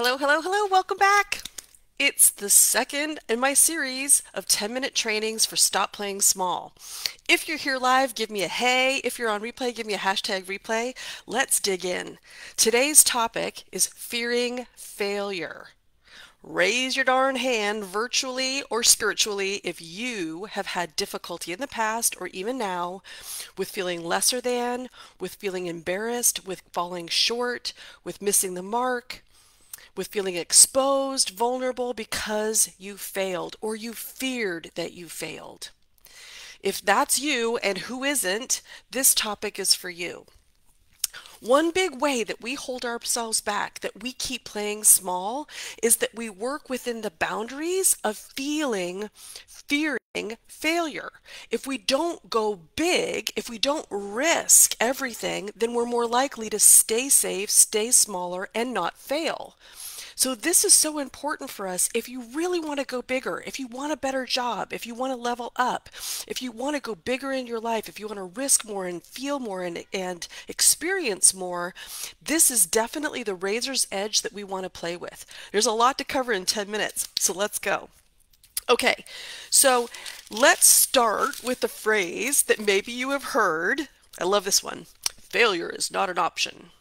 Hello, hello, hello, welcome back. It's the second in my series of 10-minute trainings for Stop Playing Small. If you're here live, give me a hey. If you're on replay, give me a hashtag replay. Let's dig in. Today's topic is fearing failure. Raise your darn hand virtually or spiritually if you have had difficulty in the past or even now with feeling lesser than, with feeling embarrassed, with falling short, with missing the mark, with feeling exposed, vulnerable because you failed or you feared that you failed. If that's you, and who isn't, this topic is for you. One big way that we hold ourselves back, that we keep playing small, is that we work within the boundaries of fearing failure. If we don't go big, if we don't risk everything, then we're more likely to stay safe, stay smaller, and not fail. So this is so important for us if you really want to go bigger, if you want a better job, if you want to level up, if you want to go bigger in your life, if you want to risk more and feel more and experience more, this is definitely the razor's edge that we want to play with. There's a lot to cover in 10 minutes, so let's go. Okay, so let's start with the phrase that maybe you have heard. I love this one. Failure is not an option.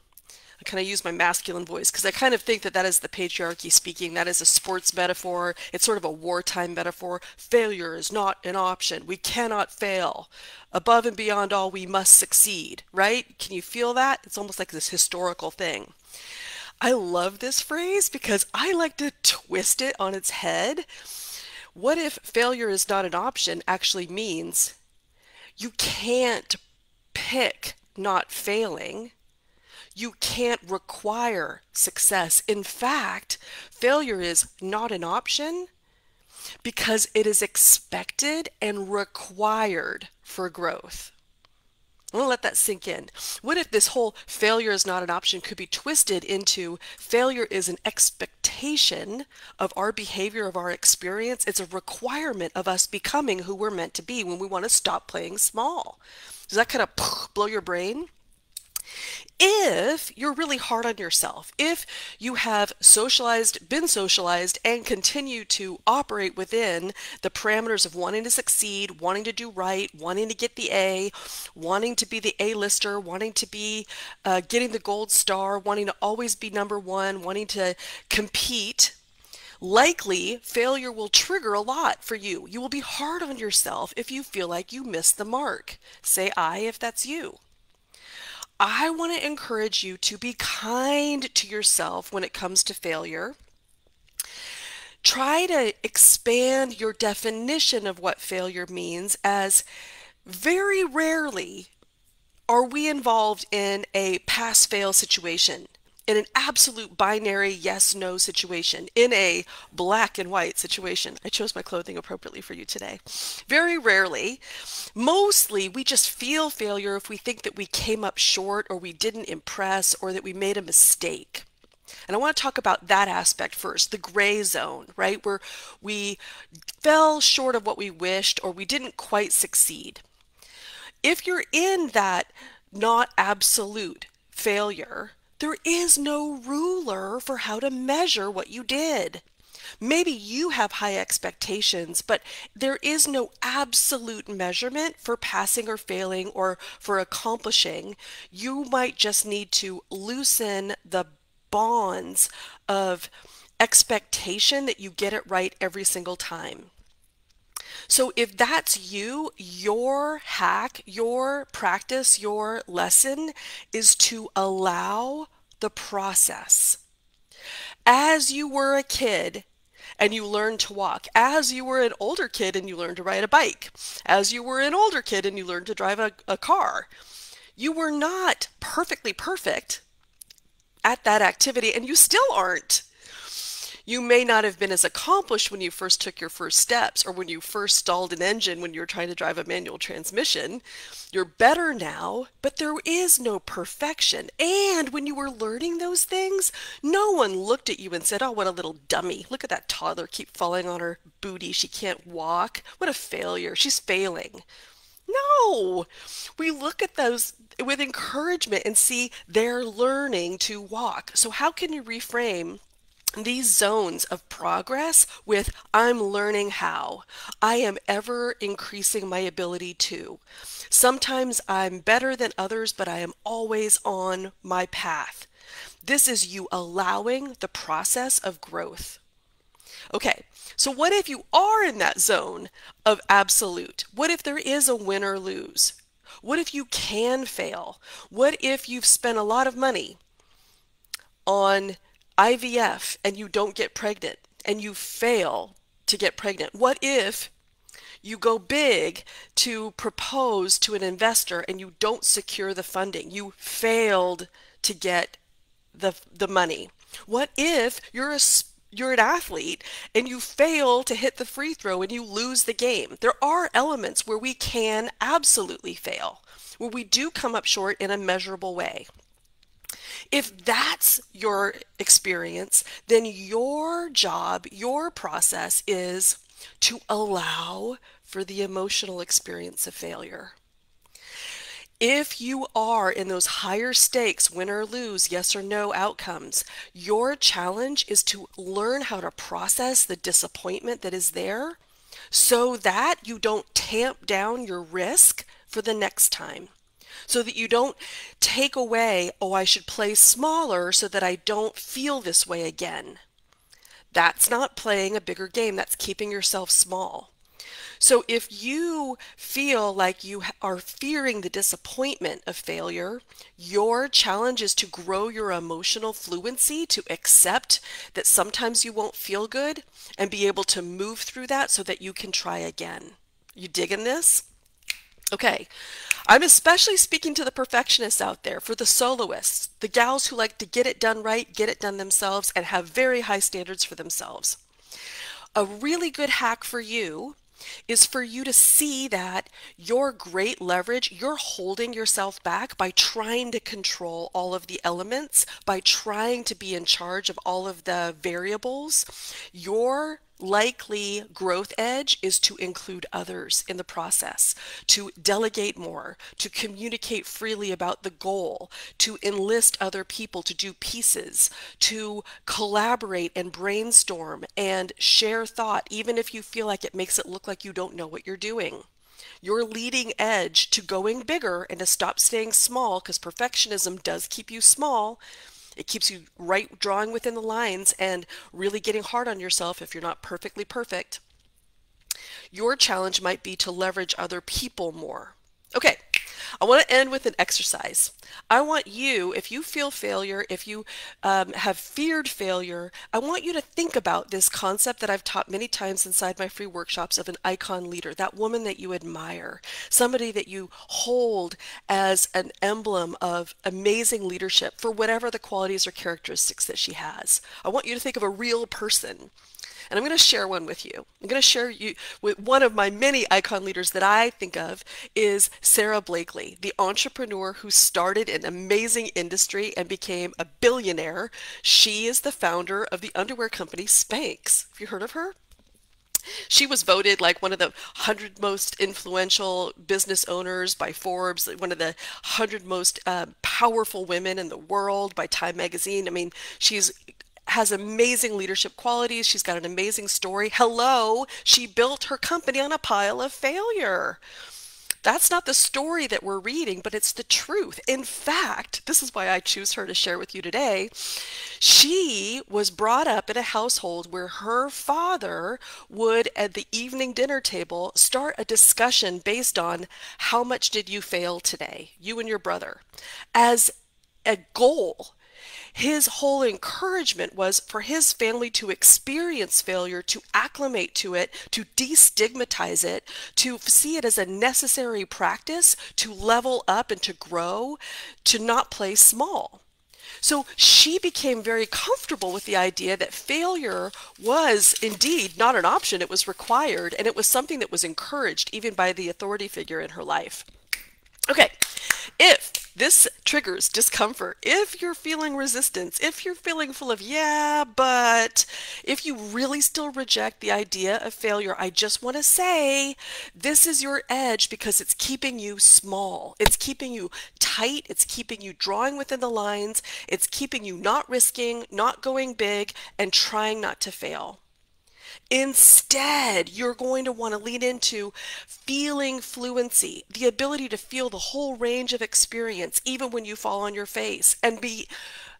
I kind of use my masculine voice because I kind of think that that is the patriarchy speaking. That is a sports metaphor. It's sort of a wartime metaphor. Failure is not an option. We cannot fail. Above and beyond all, we must succeed, right? Can you feel that? It's almost like this historical thing. I love this phrase because I like to twist it on its head. What if failure is not an option actually means you can't pick not failing? You can't require success. In fact, failure is not an option because it is expected and required for growth. I'm gonna let that sink in. What if this whole failure is not an option could be twisted into failure is an expectation of our behavior, of our experience? It's a requirement of us becoming who we're meant to be when we want to stop playing small. Does that kind of blow your brain? If you're really hard on yourself, if you have been socialized, and continue to operate within the parameters of wanting to succeed, wanting to do right, wanting to get the A, wanting to be the A-lister, wanting to be getting the gold star, wanting to always be number one, wanting to compete, likely failure will trigger a lot for you. You will be hard on yourself if you feel like you missed the mark. Say I if that's you. I want to encourage you to be kind to yourself when it comes to failure. Try to expand your definition of what failure means, as very rarely are we involved in a pass-fail situation, in an absolute binary yes-no situation, in a black and white situation. I chose my clothing appropriately for you today. Very rarely. Mostly we just feel failure if we think that we came up short or we didn't impress or that we made a mistake. And I want to talk about that aspect first, the gray zone, right? Where we fell short of what we wished or we didn't quite succeed. If you're in that not absolute failure, there is no ruler for how to measure what you did. Maybe you have high expectations, but there is no absolute measurement for passing or failing or for accomplishing. You might just need to loosen the bonds of expectation that you get it right every single time. So if that's you, your hack, your practice, your lesson is to allow the process. As you were a kid and you learned to walk, as you were an older kid and you learned to ride a bike, as you were an older kid and you learned to drive a car, you were not perfectly perfect at that activity, and you still aren't. You may not have been as accomplished when you first took your first steps or when you first stalled an engine when you were trying to drive a manual transmission. You're better now, but there is no perfection. And when you were learning those things, no one looked at you and said, "Oh, what a little dummy. Look at that toddler keep falling on her booty. She can't walk. What a failure. She's failing." No, we look at those with encouragement and see they're learning to walk. So how can you reframe these zones of progress with I'm learning how. I am ever increasing my ability to. Sometimes I'm better than others, but I am always on my path. This is you allowing the process of growth. Okay, so what if you are in that zone of absolute? What if there is a win or lose? What if you can fail? What if you've spent a lot of money on IVF and you don't get pregnant and you fail to get pregnant? What if you go big to propose to an investor and you don't secure the funding? You failed to get the money. What if you're an athlete and you fail to hit the free throw and you lose the game? There are elements where we can absolutely fail, where we do come up short in a measurable way. If that's your experience, then your job, your process is to allow for the emotional experience of failure. If you are in those higher stakes, win or lose, yes or no outcomes, your challenge is to learn how to process the disappointment that is there so that you don't tamp down your risk for the next time. So that you don't take away, oh, I should play smaller so that I don't feel this way again. That's not playing a bigger game. That's keeping yourself small. So if you feel like you are fearing the disappointment of failure, your challenge is to grow your emotional fluency to accept that sometimes you won't feel good and be able to move through that so that you can try again. You digging this? Okay, I'm especially speaking to the perfectionists out there, for the soloists, the gals who like to get it done right, get it done themselves, and have very high standards for themselves. A really good hack for you is for you to see that your great leverage, you're holding yourself back by trying to control all of the elements, by trying to be in charge of all of the variables. Your likely growth edge is to include others in the process, to delegate more, to communicate freely about the goal, to enlist other people to do pieces, to collaborate and brainstorm and share thought, even if you feel like it makes it look like you don't know what you're doing. Your leading edge to going bigger and to stop staying small, because perfectionism does keep you small. It keeps you right drawing within the lines and really getting hard on yourself if you're not perfectly perfect. Your challenge might be to leverage other people more. Okay, I want to end with an exercise. I want you, if you feel failure, if you have feared failure, I want you to think about this concept that I've taught many times inside my free workshops of an icon leader, that woman that you admire, somebody that you hold as an emblem of amazing leadership for whatever the qualities or characteristics that she has. I want you to think of a real person. And I'm going to share one with you. I'm going to share you with one of my many icon leaders that I think of is Sarah Blakely, the entrepreneur who started an amazing industry and became a billionaire. She is the founder of the underwear company Spanx. Have you heard of her? She was voted like one of the 100 most influential business owners by Forbes, one of the 100 most powerful women in the world by Time Magazine. I mean, she's has amazing leadership qualities. She's got an amazing story. Hello, she built her company on a pile of failure. That's not the story that we're reading, but it's the truth. In fact, this is why I choose her to share with you today. She was brought up in a household where her father would, at the evening dinner table, start a discussion based on how much did you fail today, you and your brother, as a goal. His whole encouragement was for his family to experience failure, to acclimate to it, to destigmatize it, to see it as a necessary practice, to level up and to grow, to not play small. So she became very comfortable with the idea that failure was indeed not an option, it was required, and it was something that was encouraged even by the authority figure in her life. Okay, if This triggers discomfort. If you're feeling resistance, if you're feeling full of, yeah, but if you really still reject the idea of failure, I just want to say this is your edge because it's keeping you small. It's keeping you tight. It's keeping you drawing within the lines. It's keeping you not risking, not going big, and trying not to fail. Instead, you're going to want to lean into feeling fluency, the ability to feel the whole range of experience, even when you fall on your face, and be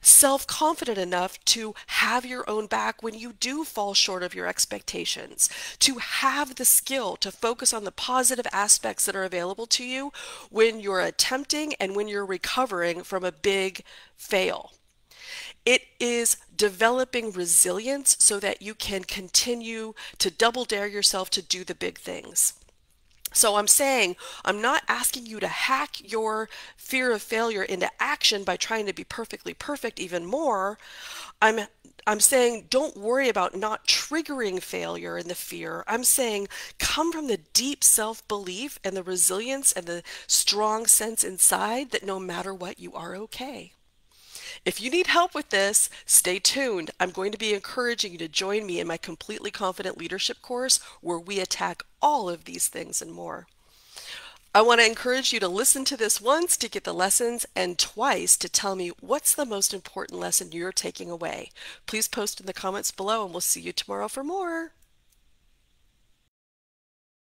self-confident enough to have your own back when you do fall short of your expectations, to have the skill to focus on the positive aspects that are available to you when you're attempting and when you're recovering from a big fail. It is developing resilience so that you can continue to double dare yourself to do the big things. So I'm saying, I'm not asking you to hack your fear of failure into action by trying to be perfectly perfect even more. I'm I'm saying don't worry about not triggering failure and the fear. I'm saying come from the deep self-belief and the resilience and the strong sense inside that no matter what, you are okay. If you need help with this, stay tuned. I'm going to be encouraging you to join me in my Completely Confident Leadership course where we attack all of these things and more. I want to encourage you to listen to this once to get the lessons and twice to tell me what's the most important lesson you're taking away. Please post in the comments below and we'll see you tomorrow for more.